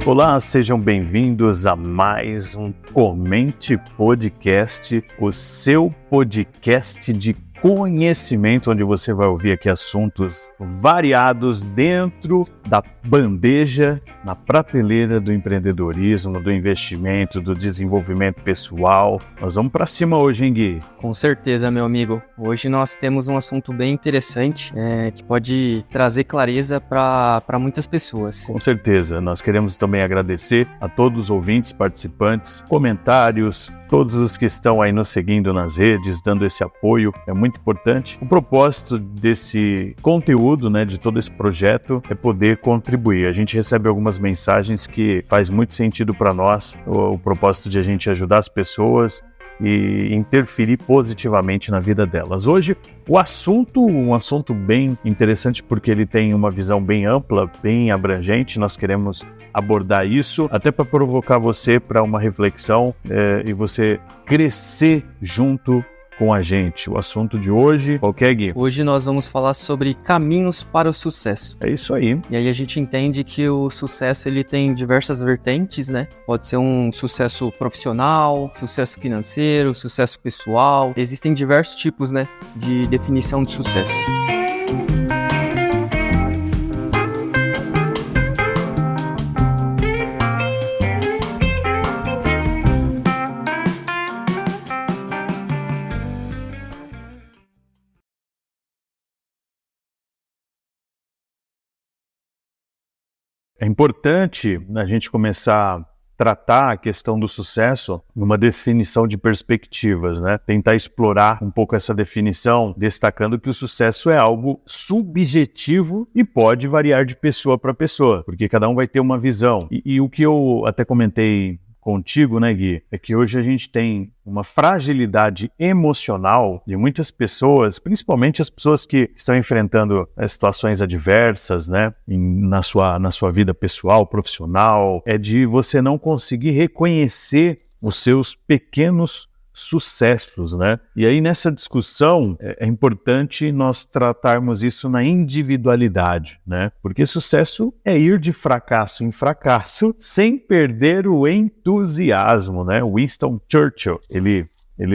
Olá, sejam bem-vindos a mais um Comente Podcast, o seu podcast de conhecimento, onde você vai ouvir aqui assuntos variados dentro da bandeja, na prateleira do empreendedorismo, do investimento, do desenvolvimento pessoal. Nós vamos para cima hoje, hein, Gui? Com certeza, meu amigo. Hoje nós temos um assunto bem interessante, que pode trazer clareza para muitas pessoas. Com certeza. Nós queremos também agradecer a todos os ouvintes, participantes, comentários, todos os que estão aí nos seguindo nas redes, dando esse apoio, é muito importante. O propósito desse conteúdo, de todo esse projeto, é poder contribuir. A gente recebe algumas mensagens que faz muito sentido para nós, o propósito de a gente ajudar as pessoas e interferir positivamente na vida delas. Hoje, um assunto bem interessante, porque ele tem uma visão bem ampla, bem abrangente. Nós queremos abordar isso, até para provocar você para uma reflexão e você crescer junto com a gente. O assunto de hoje, qual que é, Gui? Hoje nós vamos falar sobre caminhos para o sucesso. É isso aí. E aí a gente entende que o sucesso ele tem diversas vertentes, Pode ser um sucesso profissional, sucesso financeiro, sucesso pessoal. Existem diversos tipos, de definição de sucesso. É importante a gente começar a tratar a questão do sucesso numa definição de perspectivas, Tentar explorar um pouco essa definição, destacando que o sucesso é algo subjetivo e pode variar de pessoa para pessoa, porque cada um vai ter uma visão. E o que eu até comentei contigo, Gui, é que hoje a gente tem uma fragilidade emocional de muitas pessoas, principalmente as pessoas que estão enfrentando situações adversas, na sua vida pessoal, profissional, é de você não conseguir reconhecer os seus pequenos sucessos, E aí nessa discussão é importante nós tratarmos isso na individualidade, Porque sucesso é ir de fracasso em fracasso sem perder o entusiasmo, Winston Churchill, ele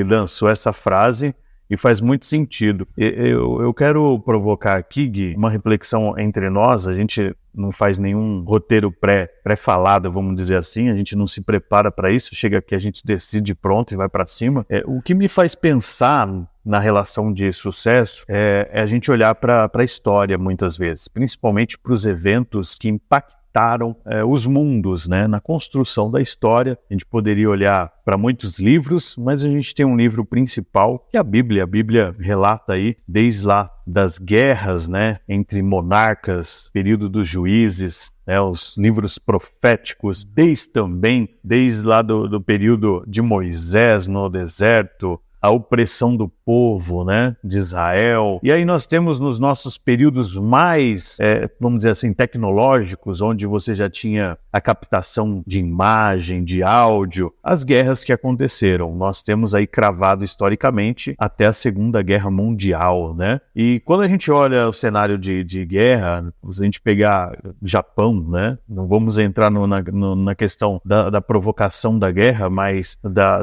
lançou essa frase e faz muito sentido. Eu quero provocar aqui, Gui, uma reflexão entre nós. A gente não faz nenhum roteiro pré-falado, vamos dizer assim, a gente não se prepara para isso, chega aqui, a gente decide pronto e vai para cima. O que me faz pensar na relação de sucesso é a gente olhar para a história muitas vezes, principalmente para os eventos que impactaram os mundos, na construção da história. A gente poderia olhar para muitos livros, mas a gente tem um livro principal, que é a Bíblia. A Bíblia relata aí, desde lá das guerras, entre monarcas, período dos juízes, os livros proféticos, desde lá do período de Moisés no deserto, a opressão do povo, de Israel. E aí nós temos nos nossos períodos mais, vamos dizer assim, tecnológicos, onde você já tinha a captação de imagem, de áudio, as guerras que aconteceram. Nós temos aí cravado historicamente até a Segunda Guerra Mundial, E quando a gente olha o cenário de guerra, se a gente pegar Japão, não vamos entrar na questão da provocação da guerra, mas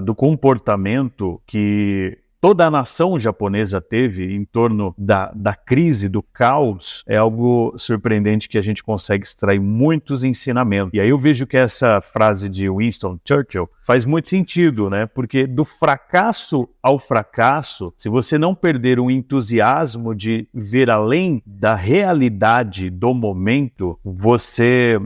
do comportamento que toda a nação japonesa teve em torno da crise, do caos, é algo surpreendente que a gente consegue extrair muitos ensinamentos. E aí eu vejo que essa frase de Winston Churchill faz muito sentido, Porque do fracasso ao fracasso, se você não perder o entusiasmo de ver além da realidade do momento,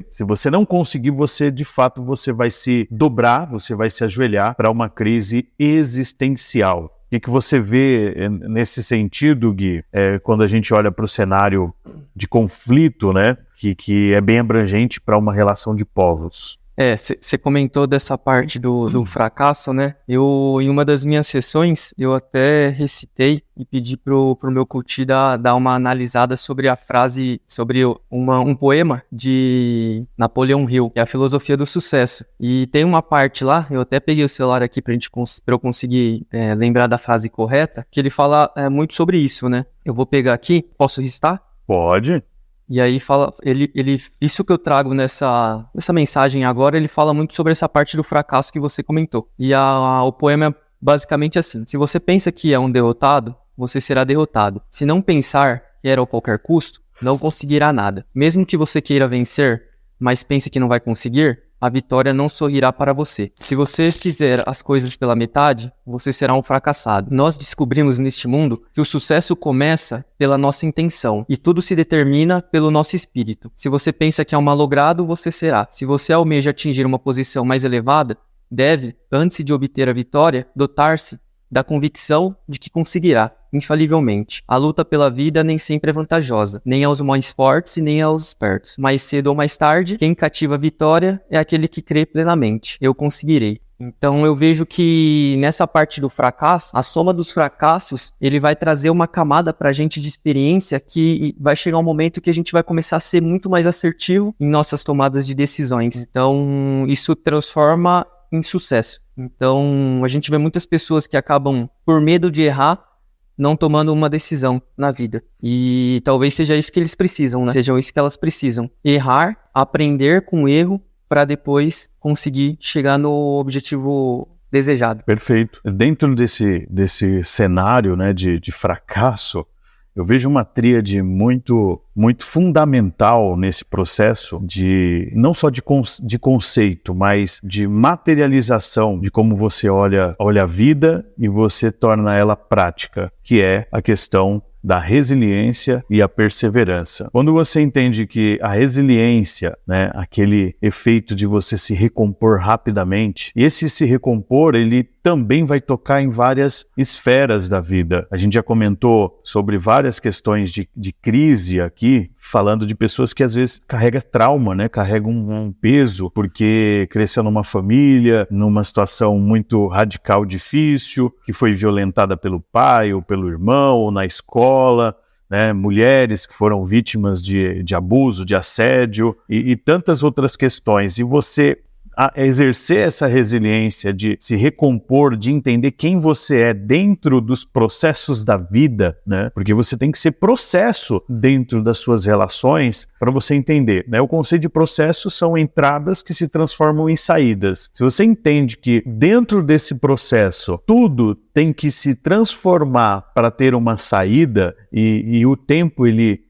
se você não conseguir, de fato, você vai se dobrar, você vai se ajoelhar para uma crise existencial. O que você vê nesse sentido, Gui, quando a gente olha para o cenário de conflito, que é bem abrangente para uma relação de povos? Você comentou dessa parte do fracasso, Eu, em uma das minhas sessões, eu até recitei e pedi pro meu coach dar uma analisada sobre a frase, sobre um poema de Napoleão Hill, que é a filosofia do sucesso. E tem uma parte lá, eu até peguei o celular aqui pra eu conseguir lembrar da frase correta, que ele fala muito sobre isso, Eu vou pegar aqui, posso recitar? Pode. E aí fala, isso que eu trago nessa mensagem agora, ele fala muito sobre essa parte do fracasso que você comentou. E o poema é basicamente assim: se você pensa que é um derrotado, você será derrotado. Se não pensar que era a qualquer custo, não conseguirá nada. Mesmo que você queira vencer, mas pense que não vai conseguir, a vitória não sorrirá para você. Se você fizer as coisas pela metade, você será um fracassado. Nós descobrimos neste mundo que o sucesso começa pela nossa intenção e tudo se determina pelo nosso espírito. Se você pensa que é um malogrado, você será. Se você almeja atingir uma posição mais elevada, deve, antes de obter a vitória, dotar-se da convicção de que conseguirá, infalivelmente. A luta pela vida nem sempre é vantajosa, nem aos mais fortes e nem aos espertos. Mais cedo ou mais tarde, quem cativa a vitória é aquele que crê plenamente. Eu conseguirei. Então eu vejo que nessa parte do fracasso, a soma dos fracassos, ele vai trazer uma camada pra gente de experiência que vai chegar um momento que a gente vai começar a ser muito mais assertivo em nossas tomadas de decisões. Então isso transforma em sucesso. Então, a gente vê muitas pessoas que acabam, por medo de errar, não tomando uma decisão na vida. E talvez seja isso que eles precisam, né? Seja isso que elas precisam. Errar, aprender com o erro, para depois conseguir chegar no objetivo desejado. Perfeito. Dentro desse cenário, né, de fracasso, eu vejo uma tríade muito fundamental nesse processo de não só de conceito, mas de materialização de como você olha a vida e você torna ela prática, que é a questão da resiliência e a perseverança. Quando você entende que a resiliência, né, aquele efeito de você se recompor rapidamente, e esse se recompor, ele também vai tocar em várias esferas da vida. A gente já comentou sobre várias questões de crise aqui, falando de pessoas que às vezes carregam trauma, né, carregam um peso, porque cresceu numa família, numa situação muito radical, difícil, que foi violentada pelo pai ou pelo irmão, ou na escola, né, mulheres que foram vítimas de abuso, de assédio e tantas outras questões. E você exercer essa resiliência de se recompor, de entender quem você é dentro dos processos da vida, né? Porque você tem que ser processo dentro das suas relações para você entender, né? O conceito de processo são entradas que se transformam em saídas. Se você entende que dentro desse processo tudo tem que se transformar para ter uma saída e o tempo ele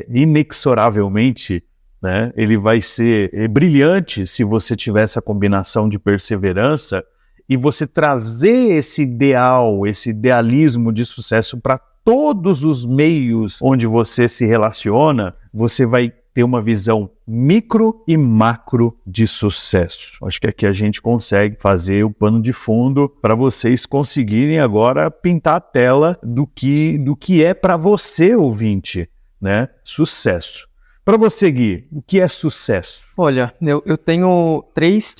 inexoravelmente, né, ele vai ser brilhante se você tiver essa combinação de perseverança e você trazer esse ideal, esse idealismo de sucesso para todos os meios onde você se relaciona, você vai ter uma visão micro e macro de sucesso. Acho que aqui a gente consegue fazer o pano de fundo para vocês conseguirem agora pintar a tela do que é para você, ouvinte, né? Sucesso. Para você, Gui, o que é sucesso? Olha, eu tenho três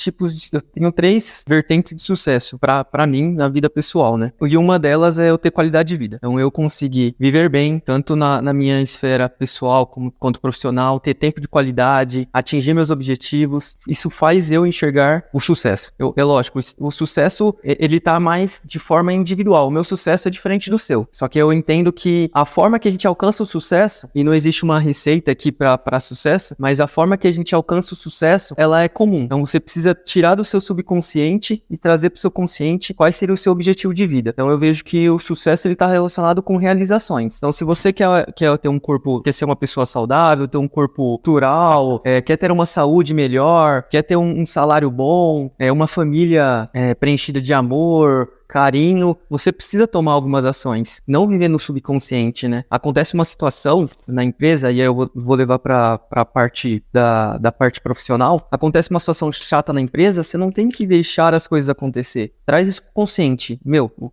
vertentes de sucesso para mim na vida pessoal, né? E uma delas é eu ter qualidade de vida. Então eu conseguir viver bem, tanto na minha esfera pessoal quanto profissional, ter tempo de qualidade, atingir meus objetivos. Isso faz eu enxergar o sucesso. É lógico, o sucesso, ele tá mais de forma individual. O meu sucesso é diferente do seu. Só que eu entendo que a forma que a gente alcança o sucesso, e não existe uma receita aqui para sucesso, mas a forma que a gente alcança o sucesso, ela é comum. Então você precisa tirar do seu subconsciente e trazer para o seu consciente qual seria o seu objetivo de vida. Então eu vejo que o sucesso ele está relacionado com realizações. Então se você quer ter um corpo, quer ser uma pessoa saudável, ter um corpo natural, quer ter uma saúde melhor, quer ter um salário bom, uma família preenchida de amor, carinho, você precisa tomar algumas ações, não viver no subconsciente, né? Acontece uma situação na empresa, e aí eu vou levar para a parte da parte profissional, acontece uma situação chata na empresa, você não tem que deixar as coisas acontecer. Traz isso consciente.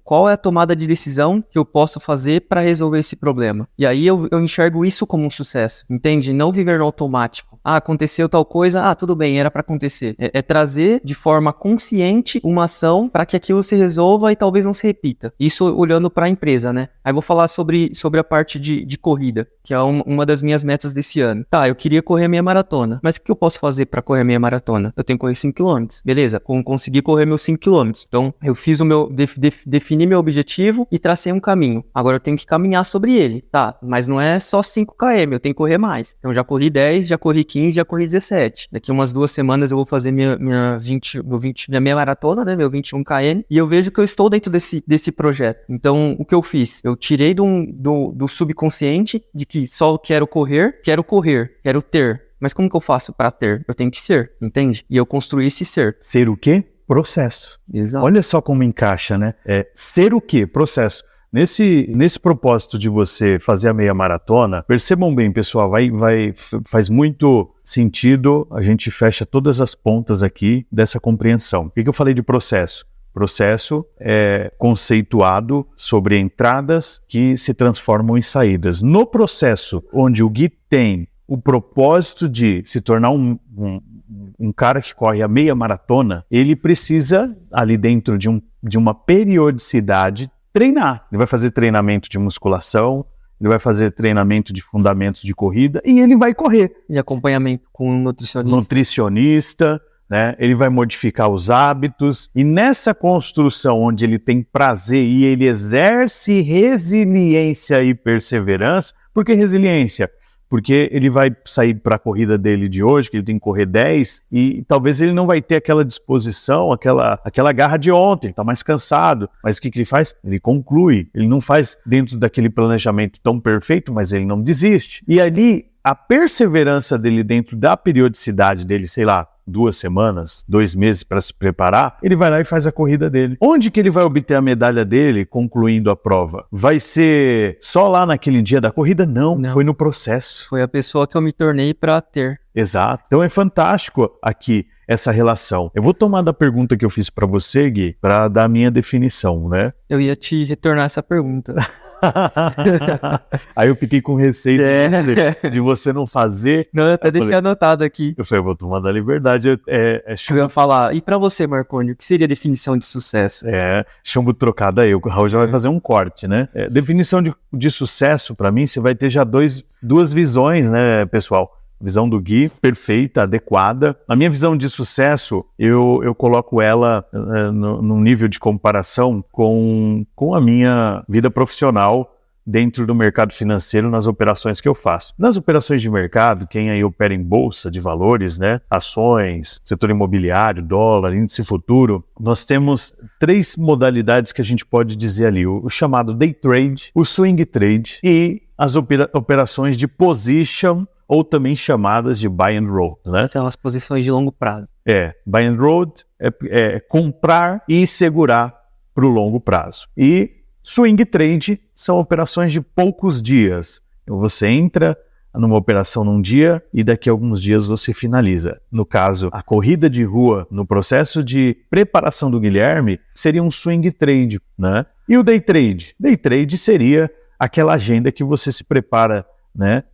Qual é a tomada de decisão que eu posso fazer para resolver esse problema? E aí eu enxergo isso como um sucesso, entende? Não viver no automático. aconteceu tal coisa, tudo bem, era para acontecer. É trazer de forma consciente uma ação para que aquilo se resolva e talvez não se repita. Isso olhando para a empresa, né? Aí vou falar sobre a parte de corrida, que é uma das minhas metas desse ano. Tá, eu queria correr a minha maratona, mas o que eu posso fazer para correr a minha maratona? Eu tenho que correr 5 km. Beleza, consegui correr meus 5 km. Então, eu fiz defini meu objetivo e tracei um caminho. Agora eu tenho que caminhar sobre ele, tá? Mas não é só 5 km, eu tenho que correr mais. Então, já corri 10, já corri 15, já corri 17. Daqui umas 2 semanas eu vou fazer minha meia maratona, né? Meu 21 km. E eu vejo que eu estou dentro desse projeto. Então, o que eu fiz? Eu tirei do subconsciente de que só quero correr, quero ter. Mas como que eu faço para ter? Eu tenho que ser, entende? E eu construí esse ser. Ser o quê? Processo. Exato. Olha só como encaixa, né? Ser o quê? Processo. Nesse propósito de você fazer a meia maratona, percebam bem, pessoal, faz muito sentido, a gente fecha todas as pontas aqui dessa compreensão. Por que eu falei de processo? Processo é conceituado sobre entradas que se transformam em saídas. No processo onde o Gui tem o propósito de se tornar um cara que corre a meia maratona, ele precisa, ali dentro de uma periodicidade, treinar. Ele vai fazer treinamento de musculação, ele vai fazer treinamento de fundamentos de corrida e ele vai correr. E acompanhamento com um nutricionista, né? Ele vai modificar os hábitos. E nessa construção onde ele tem prazer e ele exerce resiliência e perseverança, por que resiliência? Porque ele vai sair para a corrida dele de hoje, que ele tem que correr 10, e talvez ele não vai ter aquela disposição, aquela garra de ontem, ele está mais cansado. Mas o que ele faz? Ele conclui. Ele não faz dentro daquele planejamento tão perfeito, mas ele não desiste. E ali, a perseverança dele dentro da periodicidade dele, sei lá, 2 semanas, 2 meses para se preparar, ele vai lá e faz a corrida dele. Onde que ele vai obter a medalha dele concluindo a prova? Vai ser só lá naquele dia da corrida? Não, foi no processo. Foi a pessoa que eu me tornei para ter. Exato. Então é fantástico aqui essa relação. Eu vou tomar da pergunta que eu fiz para você, Gui, para dar a minha definição, né? Eu ia te retornar essa pergunta. Aí eu fiquei com receio de você não fazer. Não, eu até deixei anotado aqui. Eu falei, eu vou tomar da liberdade. Eu ia falar, e pra você, Marconi, o que seria a definição de sucesso? Chumbo trocado aí, o Raul já vai fazer um corte, né? Definição de sucesso, pra mim, você vai ter já duas visões, né, pessoal? Visão do Gui, perfeita, adequada. A minha visão de sucesso, eu coloco ela num nível de comparação com a minha vida profissional dentro do mercado financeiro nas operações que eu faço. Nas operações de mercado, quem aí opera em bolsa de valores, né, ações, setor imobiliário, dólar, índice futuro, nós temos 3 modalidades que a gente pode dizer ali, o chamado day trade, o swing trade e as operações de position, ou também chamadas de buy and hold, né? São as posições de longo prazo. Buy and hold é comprar e segurar para o longo prazo. E swing trade são operações de poucos dias. Então você entra numa operação num dia e daqui a alguns dias você finaliza. No caso, a corrida de rua, no processo de preparação do Guilherme, seria um swing trade, né? E o day trade? Day trade seria aquela agenda que você se prepara, né,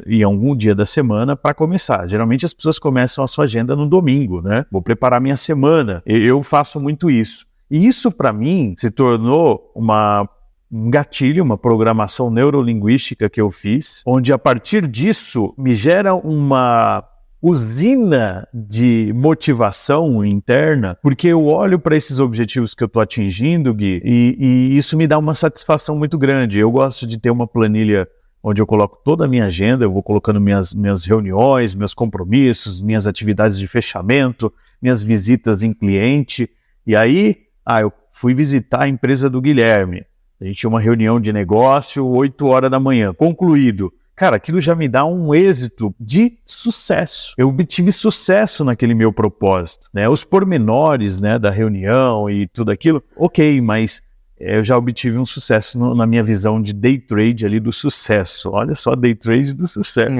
em algum dia da semana para começar. Geralmente as pessoas começam a sua agenda no domingo, né? Vou preparar minha semana. Eu faço muito isso. E isso para mim se tornou um gatilho, uma programação neurolinguística que eu fiz, onde a partir disso me gera uma usina de motivação interna, porque eu olho para esses objetivos que eu estou atingindo, Gui, e isso me dá uma satisfação muito grande. Eu gosto de ter uma planilha onde eu coloco toda a minha agenda, eu vou colocando minhas reuniões, meus compromissos, minhas atividades de fechamento, minhas visitas em cliente. E aí, eu fui visitar a empresa do Guilherme. A gente tinha uma reunião de negócio, 8 horas da manhã, concluído. Cara, aquilo já me dá um êxito de sucesso. Eu obtive sucesso naquele meu propósito, né? Os pormenores, né, da reunião e tudo aquilo, ok, mas eu já obtive um sucesso na minha visão de day trade ali do sucesso. Olha só, day trade do sucesso.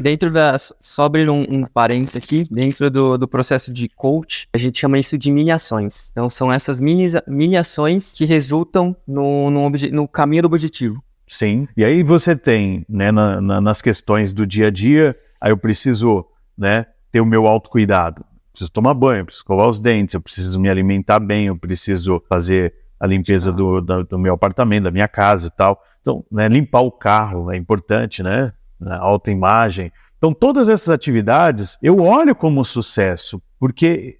Dentro só abrir um parênteses aqui, dentro do processo de coach, a gente chama isso de mini ações. Então são essas mini ações que resultam no caminho do objetivo. Sim, e aí você tem, né, nas questões do dia a dia, aí eu preciso né, ter o meu autocuidado. Eu preciso tomar banho, eu preciso escovar os dentes, eu preciso me alimentar bem, eu preciso fazer a limpeza do meu apartamento, da minha casa e tal. Então, né, limpar o carro é importante, né? A autoimagem. Então, todas essas atividades eu olho como sucesso, porque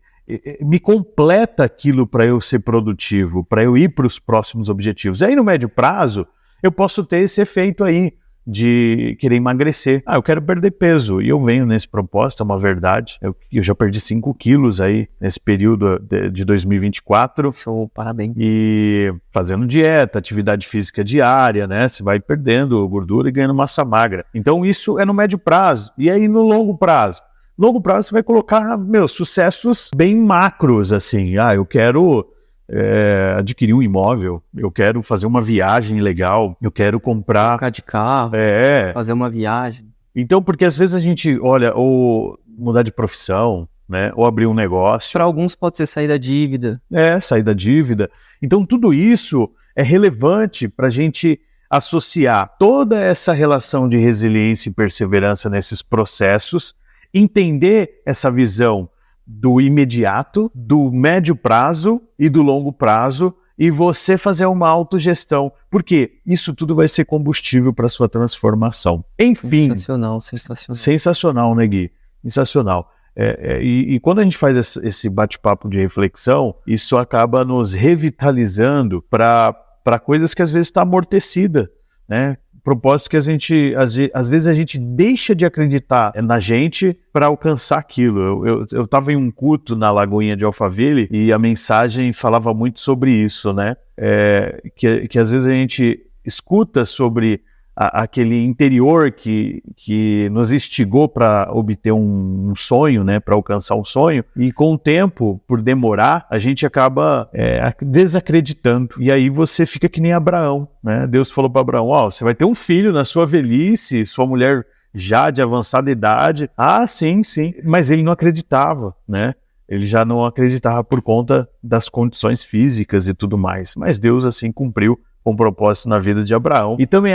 me completa aquilo para eu ser produtivo, para eu ir para os próximos objetivos. E aí, no médio prazo, eu posso ter esse efeito aí de querer emagrecer. Eu quero perder peso, e eu venho nesse propósito, é uma verdade. Eu já perdi 5 quilos aí nesse período de 2024. Show, parabéns. E fazendo dieta, atividade física diária, né? Você vai perdendo gordura e ganhando massa magra. Então isso é no médio prazo. E aí no longo prazo? Longo prazo você vai colocar, sucessos bem macros, assim. Eu quero adquirir um imóvel, eu quero fazer uma viagem legal, eu quero comprar... Trocar de carro, fazer uma viagem. Então, porque às vezes a gente olha, ou mudar de profissão, né, ou abrir um negócio. Para alguns pode ser sair da dívida. Sair da dívida. Então, tudo isso é relevante para a gente associar toda essa relação de resiliência e perseverança nesses processos, entender essa visão do imediato, do médio prazo e do longo prazo, e você fazer uma autogestão, porque isso tudo vai ser combustível para a sua transformação. Enfim. Sensacional. Sensacional, né, Gui? Sensacional. E quando a gente faz esse bate-papo de reflexão, isso acaba nos revitalizando para coisas que às vezes está amortecida, né? Propósito que às vezes a gente deixa de acreditar na gente para alcançar aquilo. Eu estava em um culto na Lagoinha de Alphaville e a mensagem falava muito sobre isso, né? Que às vezes a gente escuta sobre aquele interior que nos instigou para obter um sonho, né, para alcançar um sonho, e com o tempo, por demorar, a gente acaba desacreditando, e aí você fica que nem Abraão, né? Deus falou para Abraão, você vai ter um filho na sua velhice, sua mulher já de avançada idade. Sim, mas ele não acreditava, né? Ele já não acreditava por conta das condições físicas e tudo mais, mas Deus assim cumpriu com propósito na vida de Abraão, e também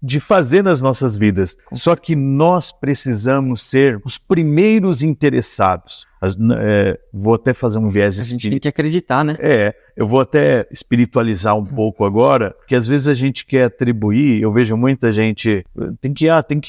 de fazer nas nossas vidas. Só que nós precisamos ser os primeiros interessados. Vou até fazer um viés espiritual. A gente tem que acreditar, né? Eu vou até espiritualizar um pouco agora, porque às vezes a gente quer atribuir, eu vejo muita gente,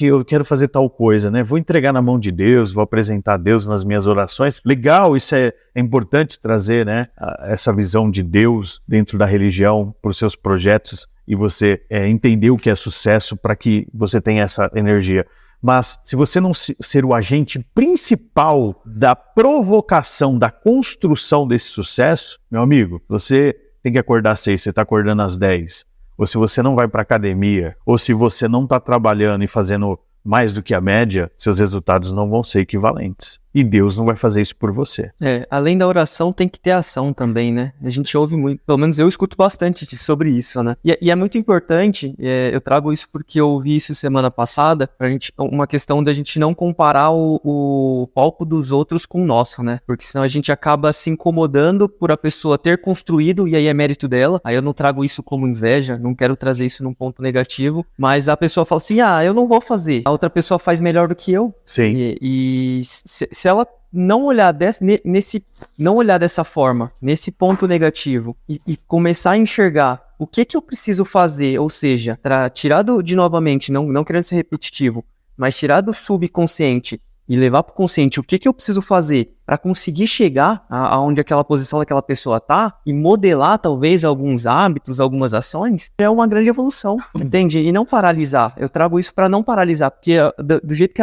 eu quero fazer tal coisa, né? Vou entregar na mão de Deus, vou apresentar a Deus nas minhas orações. Legal, isso é importante trazer, né, essa visão de Deus dentro da religião para os seus projetos, e você entender o que é sucesso para que você tenha essa energia. Mas se você não ser o agente principal da provocação, da construção desse sucesso, meu amigo, você tem que acordar às 6, você está acordando às 10. Ou se você não vai para academia, ou se você não está trabalhando e fazendo mais do que a média, seus resultados não vão ser equivalentes. E Deus não vai fazer isso por você. Além da oração, tem que ter ação também, né? A gente ouve muito, pelo menos eu escuto bastante sobre isso, né? E é muito importante, eu trago isso porque eu ouvi isso semana passada, uma questão da gente não comparar o palco dos outros com o nosso, né? Porque senão a gente acaba se incomodando por a pessoa ter construído, e aí é mérito dela. Aí eu não trago isso como inveja, não quero trazer isso num ponto negativo, mas a pessoa fala assim, eu não vou fazer, a outra pessoa faz melhor do que eu. Sim. E se ela não olhar dessa forma, nesse ponto negativo, e começar a enxergar o que eu preciso fazer, ou seja, tirar de novamente, não querendo ser repetitivo, mas tirar do subconsciente e levar para o consciente o que eu preciso fazer para conseguir chegar aonde aquela posição daquela pessoa tá, e modelar talvez alguns hábitos, algumas ações, é uma grande evolução, entende? E não paralisar. Eu trago isso para não paralisar, porque do jeito que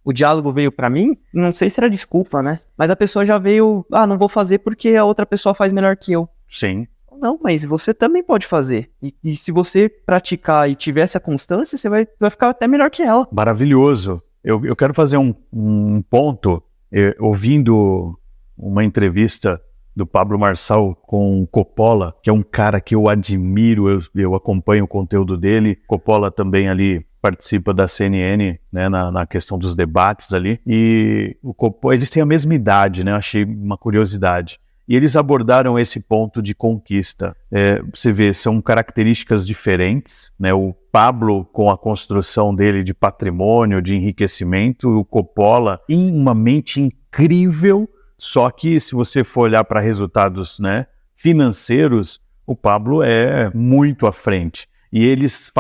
o diálogo veio pra mim, não sei se era desculpa, né? Mas a pessoa já veio, não vou fazer porque a outra pessoa faz melhor que eu. Sim. Não, mas você também pode fazer. E se você praticar e tiver essa constância, você vai ficar até melhor que ela. Maravilhoso. Eu quero fazer um ponto, ouvindo uma entrevista do Pablo Marçal com Coppola, que é um cara que eu admiro, eu acompanho o conteúdo dele. Coppola também ali participa da CNN, né, na questão dos debates ali, e eles têm a mesma idade, né, eu achei uma curiosidade, E eles abordaram esse ponto de conquista. Você vê, são características diferentes, né? O Pablo com a construção dele de patrimônio, de enriquecimento, o Coppola em uma mente incrível, só que se você for olhar para resultados, né, financeiros, o Pablo é muito à frente. E eles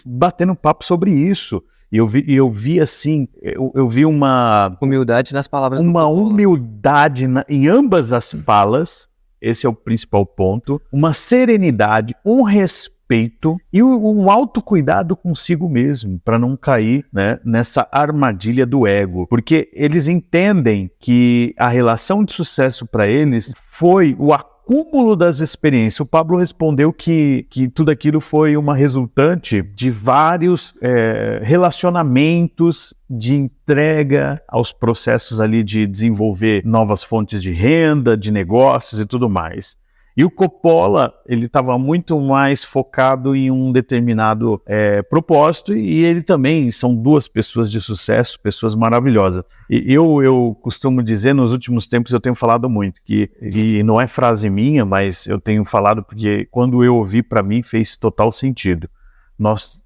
batendo papo sobre isso. E eu vi assim, eu vi uma Humildade nas palavras do uma Coppola. humildade em ambas as falas, esse é o principal ponto, uma serenidade, um respeito e um autocuidado consigo mesmo, para não cair, né, nessa armadilha do ego, porque eles entendem que a relação de sucesso para eles foi o acúmulo das experiências. O Pablo respondeu que tudo aquilo foi uma resultante de vários relacionamentos, de entrega aos processos ali de desenvolver novas fontes de renda, de negócios e tudo mais. E o Coppola, ele estava muito mais focado em um determinado propósito, e ele também são duas pessoas de sucesso, pessoas maravilhosas. E eu costumo dizer, nos últimos tempos eu tenho falado muito, e não é frase minha, mas eu tenho falado porque quando eu ouvi, para mim fez total sentido. Nós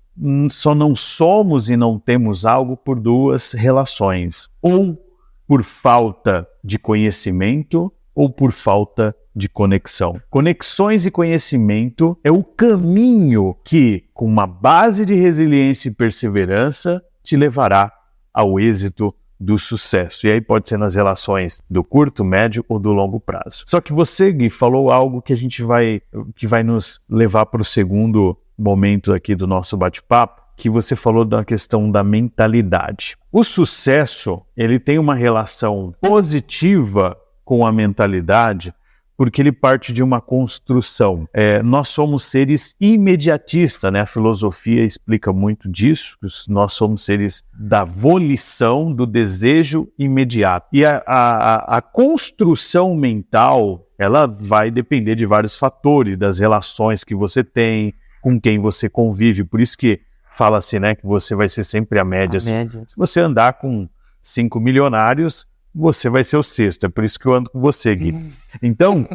só não somos e não temos algo por duas relações, ou por falta de conhecimento ou por falta de conexão. Conexões e conhecimento é o caminho que, com uma base de resiliência e perseverança, te levará ao êxito do sucesso. E aí pode ser nas relações do curto, médio ou do longo prazo. Só que você, Gui, falou algo que que vai nos levar para o segundo momento aqui do nosso bate-papo, que você falou da questão da mentalidade. O sucesso, ele tem uma relação positiva com a mentalidade, porque ele parte de uma construção. Nós somos seres imediatistas, né? A filosofia explica muito disso, nós somos seres da volição, do desejo imediato. E a construção mental, ela vai depender de vários fatores, das relações que você tem, com quem você convive. Por isso que fala-se, né, que você vai ser sempre a média. Se você andar com 5 milionários, você vai ser o sexto. É por isso que eu ando com você, Gui. Então,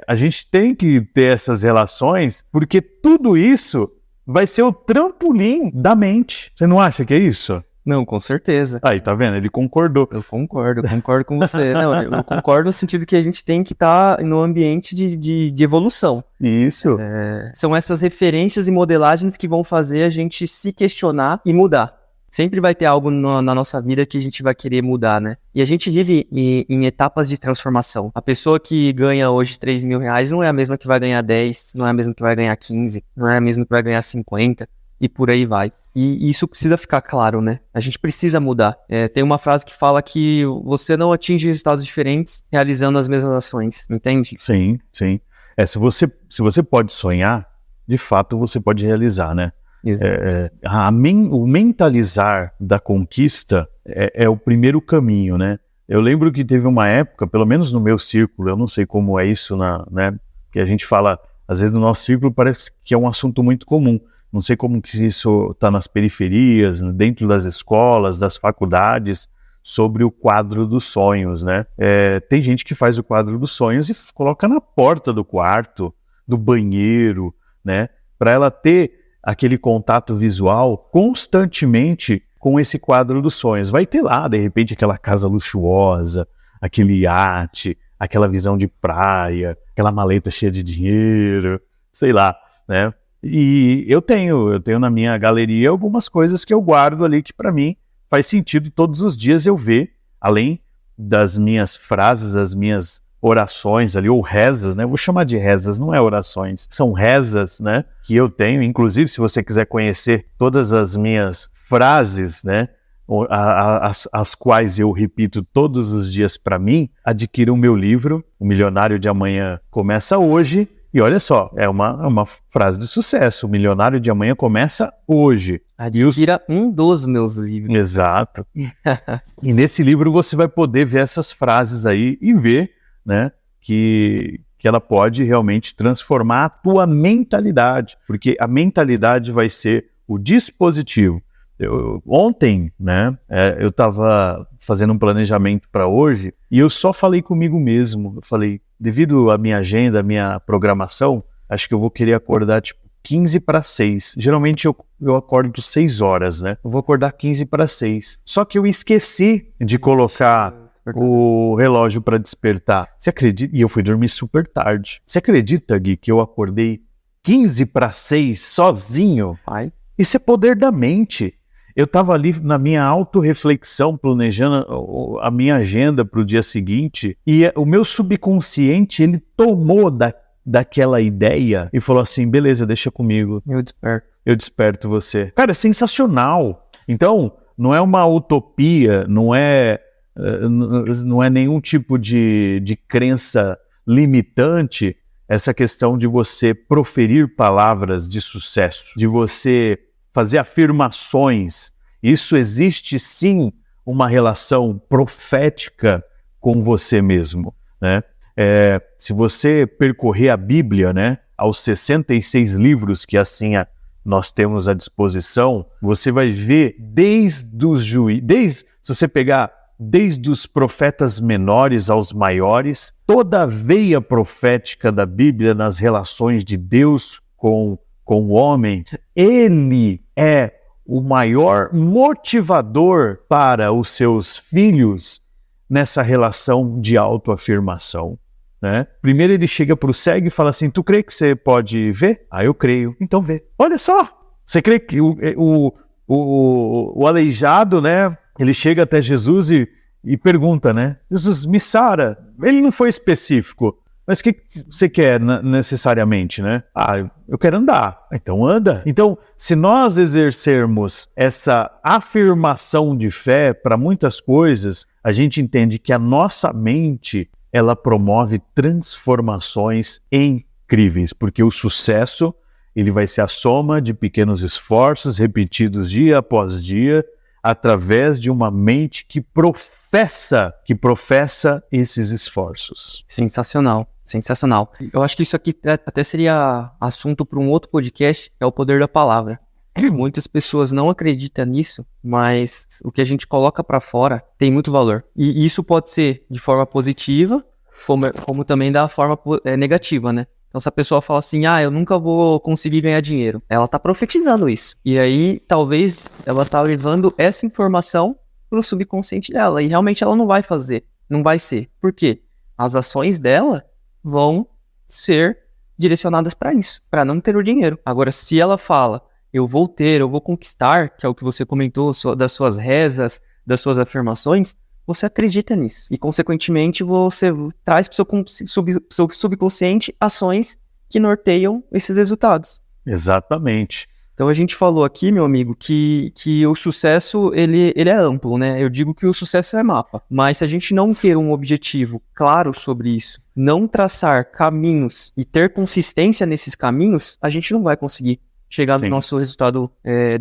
a gente tem que ter essas relações, porque tudo isso vai ser o trampolim da mente. Você não acha que é isso? Não, com certeza. Aí, tá vendo? Ele concordou. Eu concordo com você. Não, eu concordo no sentido que a gente tem que estar no ambiente de evolução. Isso. São essas referências e modelagens que vão fazer a gente se questionar e mudar. Sempre vai ter algo na nossa vida que a gente vai querer mudar, né? E a gente vive em etapas de transformação. A pessoa que ganha hoje 3 mil reais não é a mesma que vai ganhar 10, não é a mesma que vai ganhar 15, não é a mesma que vai ganhar 50, e por aí vai. E isso precisa ficar claro, né? A gente precisa mudar. Tem uma frase que fala que você não atinge resultados diferentes realizando as mesmas ações, entende? Sim, sim. Se você pode sonhar, de fato você pode realizar, né? O mentalizar da conquista é o primeiro caminho, né? Eu lembro que teve uma época, pelo menos no meu círculo, eu não sei como é isso, né? Que a gente fala, às vezes no nosso círculo parece que é um assunto muito comum. Não sei como que isso está nas periferias, dentro das escolas, das faculdades, sobre o quadro dos sonhos, né? Tem gente que faz o quadro dos sonhos e coloca na porta do quarto, do banheiro, né? Para ela ter aquele contato visual constantemente com esse quadro dos sonhos. Vai ter lá, de repente, aquela casa luxuosa, aquele iate, aquela visão de praia, aquela maleta cheia de dinheiro, sei lá, né? E eu tenho na minha galeria algumas coisas que eu guardo ali que para mim faz sentido todos os dias eu ver, além das minhas frases, as minhas orações ali, ou rezas, né? Vou chamar de rezas, não é orações, são rezas, né? Que eu tenho, inclusive se você quiser conhecer todas as minhas frases, né? As quais eu repito todos os dias para mim, adquira o meu livro, O Milionário de Amanhã Começa Hoje. E olha só, é uma frase de sucesso. O Milionário de Amanhã começa hoje. Adquira um dos meus livros. Exato. E nesse livro você vai poder ver essas frases aí e ver, né, que ela pode realmente transformar a tua mentalidade. Porque a mentalidade vai ser o dispositivo. Ontem, né, eu estava fazendo um planejamento para hoje e eu só falei comigo mesmo. Eu falei, devido à minha agenda, à minha programação, acho que eu vou querer acordar, tipo, 15 para 6. Geralmente eu acordo 6 horas, né? Eu vou acordar 15 para 6. Só que eu esqueci de colocar o relógio para despertar. Você acredita? E eu fui dormir super tarde. Você acredita, Gui, que eu acordei 15 para 6 sozinho? Ai. Isso é poder da mente. Eu estava ali na minha autorreflexão, planejando a minha agenda para o dia seguinte, e o meu subconsciente, ele tomou daquela ideia e falou assim, beleza, deixa comigo. Eu desperto você. Cara, é sensacional. Então, não é uma utopia, não é nenhum tipo de crença limitante, essa questão de você proferir palavras de sucesso, de você fazer afirmações. Isso existe sim uma relação profética com você mesmo, né? Se você percorrer a Bíblia, né, aos 66 livros que assim nós temos à disposição, você vai ver se você pegar desde os profetas menores aos maiores, toda a veia profética da Bíblia nas relações de Deus com o homem, ele é o maior motivador para os seus filhos nessa relação de autoafirmação, né? Primeiro ele chega para o cego e fala assim, tu crê que você pode ver? Ah, eu creio. Então vê. Olha só, você crê que o aleijado, né? Ele chega até Jesus e pergunta, né? Jesus, me sara. Ele não foi específico. Mas o que você quer necessariamente, né? Ah, eu quero andar. Então anda. Então, se nós exercermos essa afirmação de fé para muitas coisas, a gente entende que a nossa mente, ela promove transformações incríveis, porque o sucesso, ele vai ser a soma de pequenos esforços repetidos dia após dia, através de uma mente que professa esses esforços. Sensacional. Eu acho que isso aqui até seria assunto para um outro podcast, que é o poder da palavra. Muitas pessoas não acreditam nisso, mas o que a gente coloca para fora tem muito valor. E isso pode ser de forma positiva, como também da forma negativa, né? Então, se a pessoa fala assim, eu nunca vou conseguir ganhar dinheiro, ela tá profetizando isso. E aí, talvez, ela tá levando essa informação pro subconsciente dela. E realmente ela não vai ser. Por quê? As ações dela vão ser direcionadas para isso, para não ter o dinheiro. Agora, se ela fala, eu vou conquistar, que é o que você comentou, das suas rezas, das suas afirmações, você acredita nisso. E, consequentemente, você traz para o seu subconsciente ações que norteiam esses resultados. Exatamente. Então, a gente falou aqui, meu amigo, que o sucesso, ele é amplo, né? Eu digo que o sucesso é mapa. Mas se a gente não ter um objetivo claro sobre isso, não traçar caminhos e ter consistência nesses caminhos, a gente não vai conseguir chegar no nosso resultado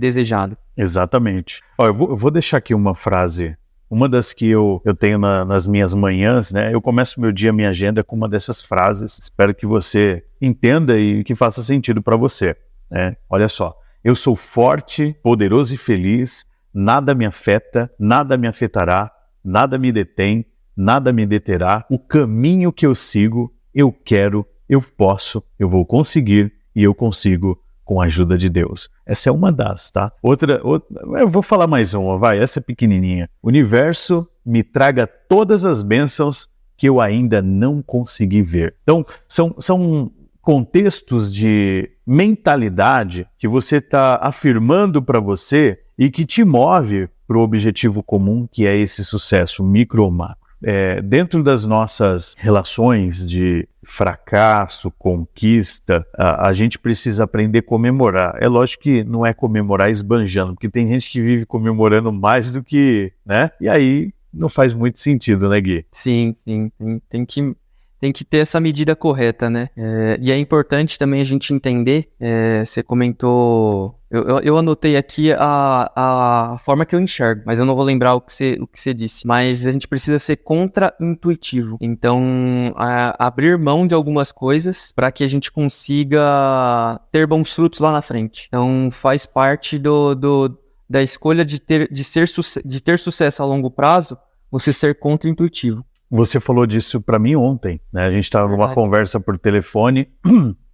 desejado. Exatamente. Ó, eu vou deixar aqui uma frase. Uma das que eu tenho nas minhas manhãs, né? Eu começo meu dia, minha agenda com uma dessas frases. Espero que você entenda e que faça sentido para você, né? Olha só. Eu sou forte, poderoso e feliz. Nada me afeta, nada me afetará, nada me detém, nada me deterá. O caminho que eu sigo, eu quero, eu posso, eu vou conseguir e eu consigo com a ajuda de Deus. Essa é uma das, tá? Outra, eu vou falar mais uma, vai, essa é pequenininha. O universo me traga todas as bênçãos que eu ainda não consegui ver. Então, são contextos de mentalidade que você está afirmando para você e que te move para o objetivo comum, que é esse sucesso micro ou macro. Dentro das nossas relações de fracasso, conquista, a gente precisa aprender a comemorar. É lógico que não é comemorar esbanjando, porque tem gente que vive comemorando mais do que, né? E aí não faz muito sentido, né, Gui? Sim. Tem que ter essa medida correta, né? E é importante também a gente entender, você comentou, eu anotei aqui a forma que eu enxergo, mas eu não vou lembrar o que você disse. Mas a gente precisa ser contra-intuitivo. Então, abrir mão de algumas coisas para que a gente consiga ter bons frutos lá na frente. Então, faz parte da escolha de ter sucesso a longo prazo, você ser contra-intuitivo. você falou disso para mim ontem, né? A gente estava numa conversa por telefone,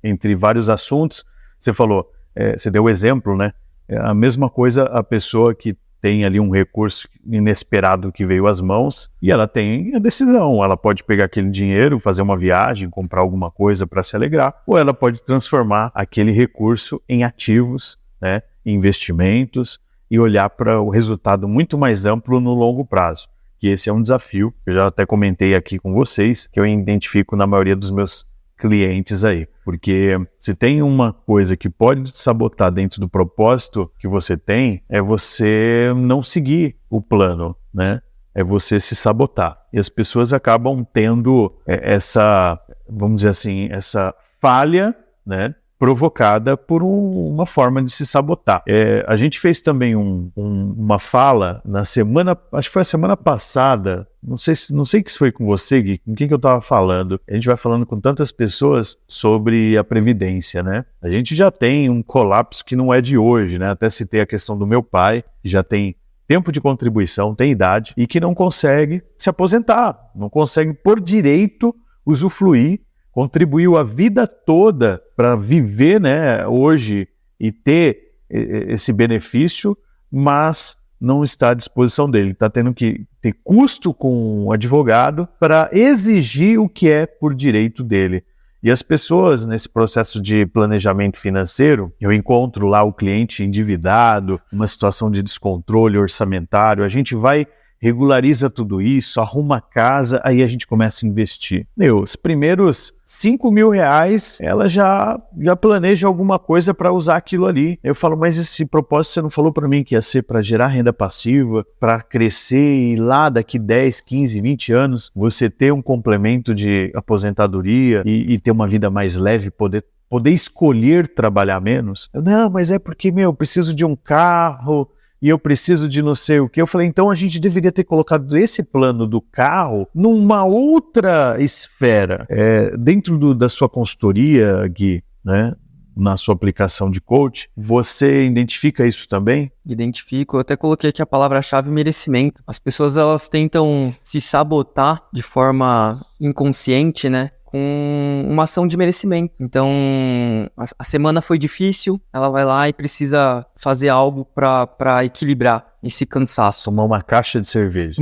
entre vários assuntos. Você falou, você deu o exemplo, né? A mesma coisa a pessoa que tem ali um recurso inesperado que veio às mãos e ela tem a decisão. Ela pode pegar aquele dinheiro, fazer uma viagem, comprar alguma coisa para se alegrar, ou ela pode transformar aquele recurso em ativos, né? Investimentos, e olhar para o resultado muito mais amplo no longo prazo. Que esse é um desafio, eu já até comentei aqui com vocês, que eu identifico na maioria dos meus clientes aí. Porque se tem uma coisa que pode te sabotar dentro do propósito que você tem, é você não seguir o plano, né? É você se sabotar. E as pessoas acabam tendo essa, vamos dizer assim, essa falha, né? Provocada por uma forma de se sabotar. A gente fez também uma fala na semana, acho que foi a semana passada, não sei que foi com você, Gui, com quem que eu estava falando. A gente vai falando com tantas pessoas sobre a Previdência, né? A gente já tem um colapso que não é de hoje, né? Até citei a questão do meu pai, que já tem tempo de contribuição, tem idade, e que não consegue se aposentar, não consegue por direito usufruir, contribuiu a vida toda para viver, né, hoje e ter esse benefício, mas não está à disposição dele. Está tendo que ter custo com um advogado para exigir o que é por direito dele. E as pessoas, nesse processo de planejamento financeiro, eu encontro lá o cliente endividado, uma situação de descontrole orçamentário, a gente vai, regulariza tudo isso, arruma a casa, aí a gente começa a investir. Os primeiros R$5.000, ela já planeja alguma coisa para usar aquilo ali. Eu falo, mas esse propósito você não falou para mim que ia ser para gerar renda passiva, para crescer e lá daqui 10, 15, 20 anos você ter um complemento de aposentadoria e ter uma vida mais leve, poder escolher trabalhar menos? Não, mas é porque, eu preciso de um carro, e eu preciso de não sei o que. Eu falei, então a gente deveria ter colocado esse plano do carro numa outra esfera. Dentro da sua consultoria, Gui, né, na sua aplicação de coach, você identifica isso também? Identifico, eu até coloquei aqui a palavra-chave merecimento. As pessoas, elas tentam se sabotar de forma inconsciente, né? Com uma ação de merecimento. Então, a semana foi difícil, ela vai lá e precisa fazer algo para equilibrar esse cansaço. Tomar uma caixa de cerveja.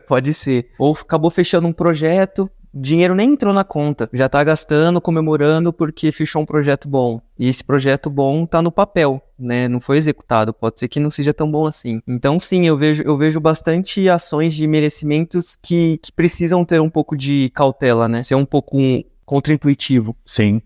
Pode ser. Ou acabou fechando um projeto, dinheiro nem entrou na conta, já tá gastando, comemorando porque fechou um projeto bom. E esse projeto bom tá no papel, né? Não foi executado, pode ser que não seja tão bom assim. Então sim, eu vejo bastante ações de merecimentos que precisam ter um pouco de cautela, né? Ser um pouco contraintuitivo. Sim,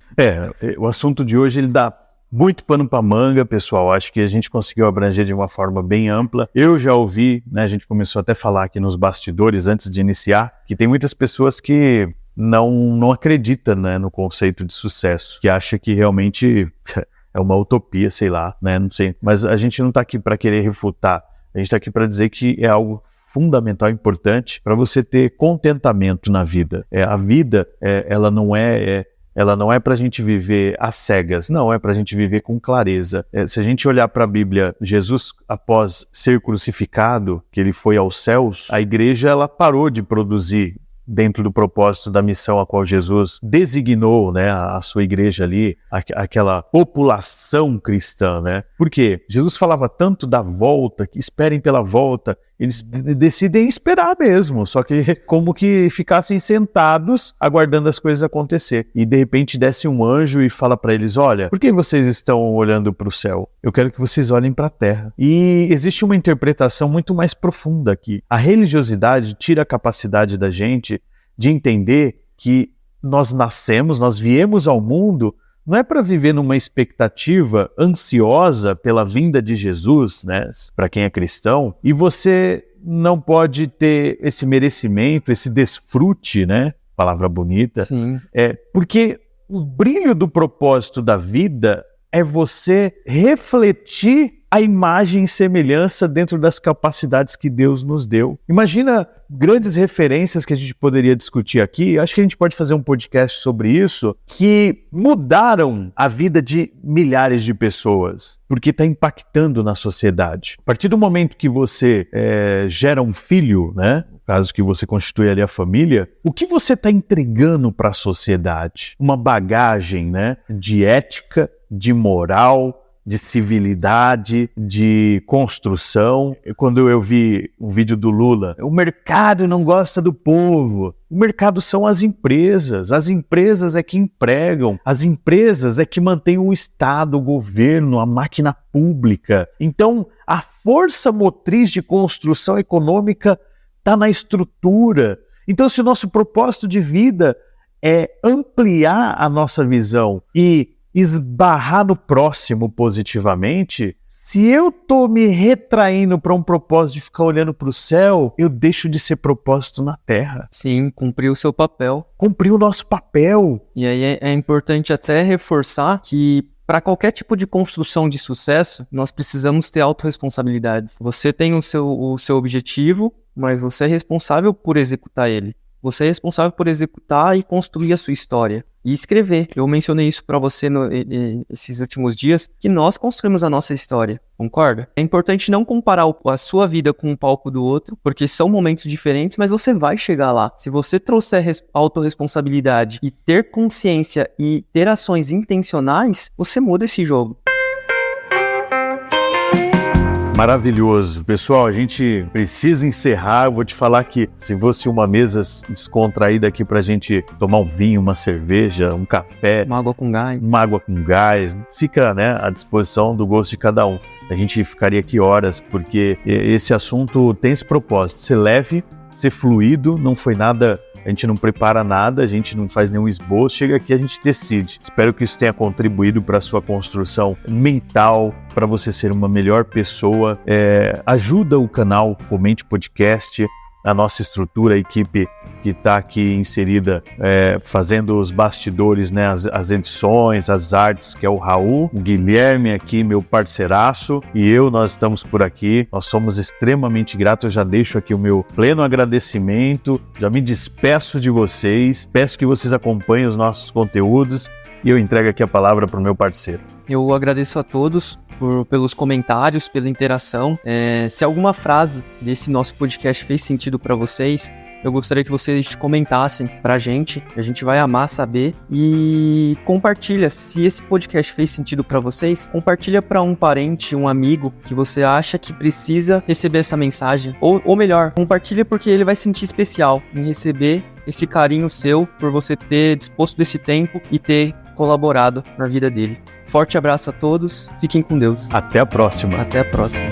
o assunto de hoje ele dá muito pano para manga, pessoal. Acho que a gente conseguiu abranger de uma forma bem ampla. Eu já ouvi, né, a gente começou até a falar aqui nos bastidores antes de iniciar, que tem muitas pessoas que não acreditam, né, no conceito de sucesso, que acha que realmente é uma utopia, sei lá, né, não sei. Mas a gente não está aqui para querer refutar, a gente está aqui para dizer que é algo fundamental, importante para você ter contentamento na vida. A vida, ela não é para a gente viver às cegas, não, é para a gente viver com clareza. Se a gente olhar para a Bíblia, Jesus, após ser crucificado, que ele foi aos céus, a igreja ela parou de produzir dentro do propósito da missão a qual Jesus designou, né, a sua igreja ali, aquela população cristã, né? Por quê? Jesus falava tanto da volta, que esperem pela volta, eles decidem esperar mesmo, só que como que ficassem sentados aguardando as coisas acontecer. E de repente desce um anjo e fala para eles, olha, por que vocês estão olhando para o céu? Eu quero que vocês olhem para a terra. E existe uma interpretação muito mais profunda aqui. A religiosidade tira a capacidade da gente de entender que nós viemos ao mundo não é para viver numa expectativa ansiosa pela vinda de Jesus, né, para quem é cristão, e você não pode ter esse merecimento, esse desfrute, né, palavra bonita. Sim. Porque o brilho do propósito da vida é você refletir a imagem e semelhança dentro das capacidades que Deus nos deu. Imagina grandes referências que a gente poderia discutir aqui, acho que a gente pode fazer um podcast sobre isso, que mudaram a vida de milhares de pessoas, porque está impactando na sociedade. A partir do momento que você gera um filho, né? Caso que você constitui ali a família, o que você está entregando para a sociedade? Uma bagagem, né, de ética, de moral, de civilidade, de construção. Quando eu vi um vídeo do Lula, o mercado não gosta do povo. O mercado são as empresas é que empregam, as empresas é que mantêm o Estado, o governo, a máquina pública. Então, a força motriz de construção econômica está na estrutura. Então, se o nosso propósito de vida é ampliar a nossa visão e esbarrar no próximo positivamente, se eu estou me retraindo para um propósito de ficar olhando para o céu, eu deixo de ser propósito na Terra. Sim, cumprir o seu papel. Cumprir o nosso papel. E aí é importante até reforçar que para qualquer tipo de construção de sucesso, nós precisamos ter autorresponsabilidade. Você tem o seu objetivo, mas você é responsável por executar ele. Você é responsável por executar e construir a sua história. E escrever. Eu mencionei isso para você esses últimos dias, que nós construímos a nossa história. Concorda? É importante não comparar a sua vida com o palco do outro, porque são momentos diferentes, mas você vai chegar lá. Se você trouxer autorresponsabilidade e ter consciência e ter ações intencionais, você muda esse jogo. Maravilhoso. Pessoal, a gente precisa encerrar. Eu vou te falar que se fosse uma mesa descontraída aqui pra gente tomar um vinho, uma cerveja, um café, uma água com gás, fica, né, à disposição do gosto de cada um. A gente ficaria aqui horas, porque esse assunto tem esse propósito, ser leve, ser fluido, não foi nada... A gente não prepara nada, a gente não faz nenhum esboço, chega aqui a gente decide. Espero que isso tenha contribuído para a sua construção mental, para você ser uma melhor pessoa. Ajuda o canal Comente Podcast, a nossa estrutura, a equipe que está aqui inserida, fazendo os bastidores, né, as edições, as artes, que é o Raul, o Guilherme aqui, meu parceiraço, e nós estamos por aqui, nós somos extremamente gratos. Eu já deixo aqui o meu pleno agradecimento, já me despeço de vocês, peço que vocês acompanhem os nossos conteúdos e eu entrego aqui a palavra para o meu parceiro. Eu agradeço a todos pelos comentários, pela interação. Se alguma frase desse nosso podcast fez sentido para vocês, eu gostaria que vocês comentassem pra gente. A gente vai amar saber. E compartilha. Se esse podcast fez sentido pra vocês, compartilha pra um parente, um amigo que você acha que precisa receber essa mensagem. Ou melhor, compartilha porque ele vai sentir especial em receber esse carinho seu por você ter disposto desse tempo e ter colaborado na vida dele. Forte abraço a todos. Fiquem com Deus. Até a próxima. Até a próxima.